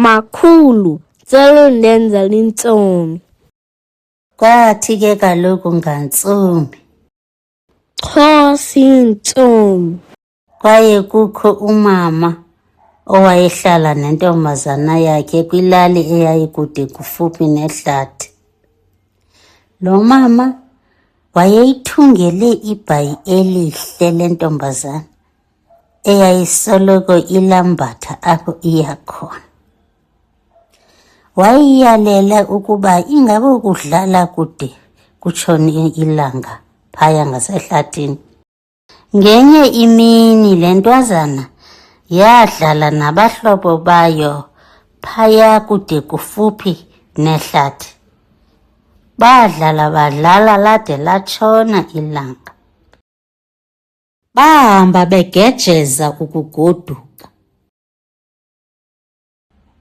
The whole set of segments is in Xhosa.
Makhulu, cela undenzela intsomi. Kwathi ke kaloku ngantsomi Xhosa iintsomi. kwaye kukho umama owayehlala nentombazana yakhe kwilali eyayikude kufuphi nehlathi. Lo mama wayeyithungele ibhayi elihle lentombazana eyayisoloko ilambatha apho iya khona. Wayiyalela ukuba ingabe ukudlala kude kutshone ilanga phaya ngasehlathini. Ngenye imini le ntwazana yadlala nabahlobo bayo phaya kude kufuphi nehlathi. Badlala lade latshona ilanga. Bahamba begejeza ukugoduka.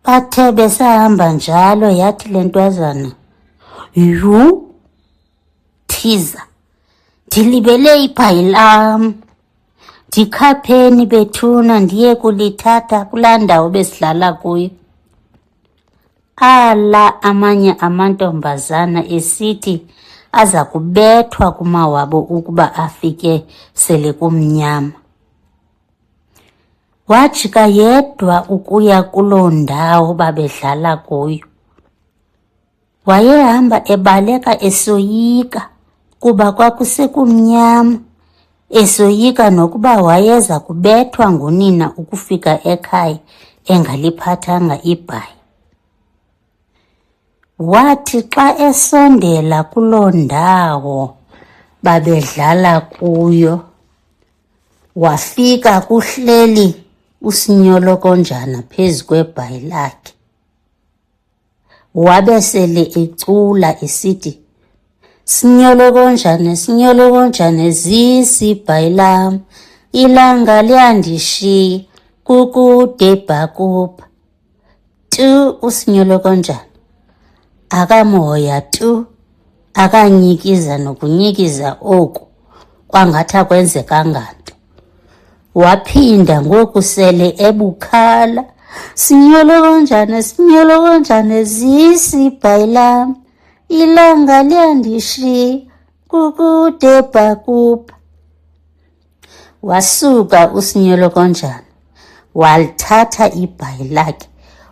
Bathe besahamba njalo yathi le ntwazana, "Yhu, Thiza, ndilibele ibhayi lam. Ndikhapheni bethuna ndiye kulithatha kulaa ndawo besidlala kuyo." Ala amanye amantombazana esithi aza kubethwa kumawabo ukuba afike sele kumnyama. Wajika yedwa ukuya kuloo ndawo babedlala kuyo. Wayehamba ebaleka esoyika kuba kwakusekumnyama, esoyika nokuba wayeza kubethwa ngunina ukufika ekhaya engaliphathanga ibhayi. Wathi xa esondela kuloo ndawo babedlala kuyo, wafika kuhleli uSinyolokonjana phezu kwebhayi lakhe. Wabe sele ecula esithi, "Sinyolokonjane, Sinyolokonjane, zisi ibhayi lam, ilanga liyandishiya, kukude bhakubha." Tu uSinyolokonjana akamhoya tu, akanyikiza nokunyikiza oku kwangathi akwenzekanga nto. Waphinda ngoku sele ebukhala, "Sinyolokonjane, Sinyolokonjane, zisi ibhayi lam, ilanga liyandishiya, kukude bhakubha." Wasuka uSinyolokonjana walithatha ibhayi lakhe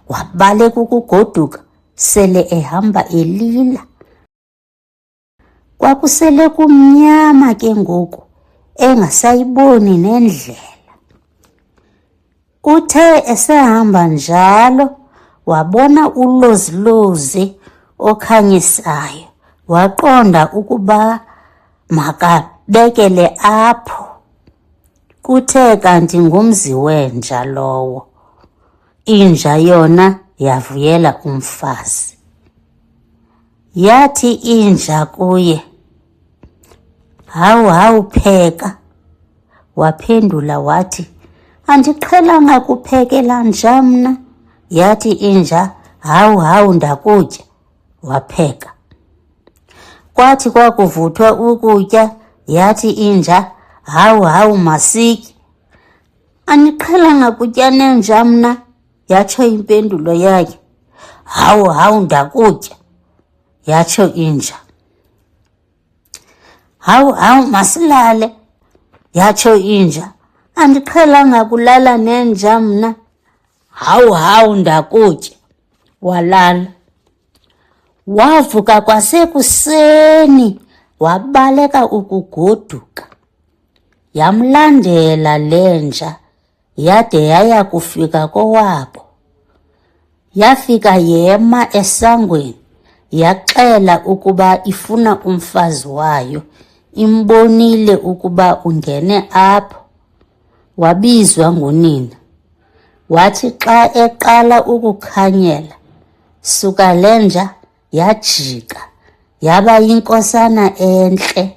wabaleka ukugoduka sele ehamba elila. Kwakusele kumnyama ke ngoku engasayiboni nendlela. Uthe esehamba njalo wabona ulozilozi okhanyisayo, waqonda ukuba makabekele apho. Kuthe kanti ngumzi wenja lowo. Inja yona yavuyela umfazi. Yathi inja kuye, "Hawu, hawu pheka." Waphendula wathi, "Andiqhelanga kuphekela nja mna." Yathi inja, "Hawu, hawu ndakutya." Wapheka. Kwathi kwakuvuthwa ukutya, yathi inja, "Hawu, hawu masitye." "Andiqhelanga kutya nenja mna." Yatsho impendulo yakhe. "Hawu, hawu ndakutya." Yatsho inja. "Hawu, hawu masilale." Yatsho inja. "Andiqhelanga kulala nenja mna." "Hawu, hawu ndakutya." Walala. Wavuka kwasekuseni wabaleka ukugoduka. Yamlandela lenja yade yaya kufika kowabo. Yafika yema esangweni yaxela ukuba ifuna umfazi wayo, imbonile ukuba ungene apho. Wabizwa ngunina. Wathi xa eqala ukukhanyela, suka lenja yajika yaba yinkosana entle.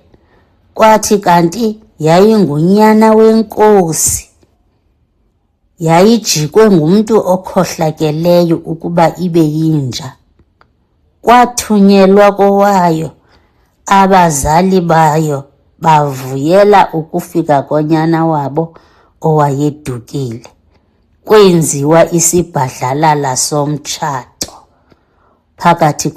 Kwathi kanti yayingunyana wenkosi. Yayijikwe ngumntu okhohlakeleyo ukuba ibe yinja. Kwathunyelwa kowayo, abazali bayo bavuyela ukufika konyana wabo owayedukile. kwenziwa isibhadlalala somtshato phakathi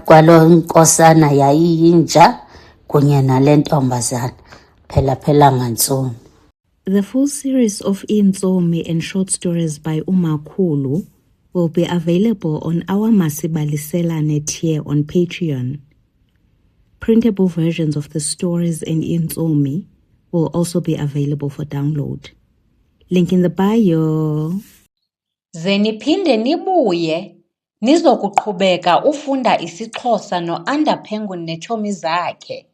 kwalo nkosana yayiyinja kunye nale ntombazana, phela ngantsomi. The full series of iintsomi and short stories by uMakhulu will be available on our Masibaliselane tier on Patreon. Printable versions of the stories and iintsomi will also be available for download. Link in the bio. Ze niphinde nibuye nizokuqhubeka ufunda isiXhosa no-Under Penguin neetshomi zakhe.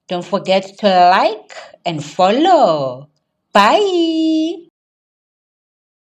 Don't forget to like and follow. Bye!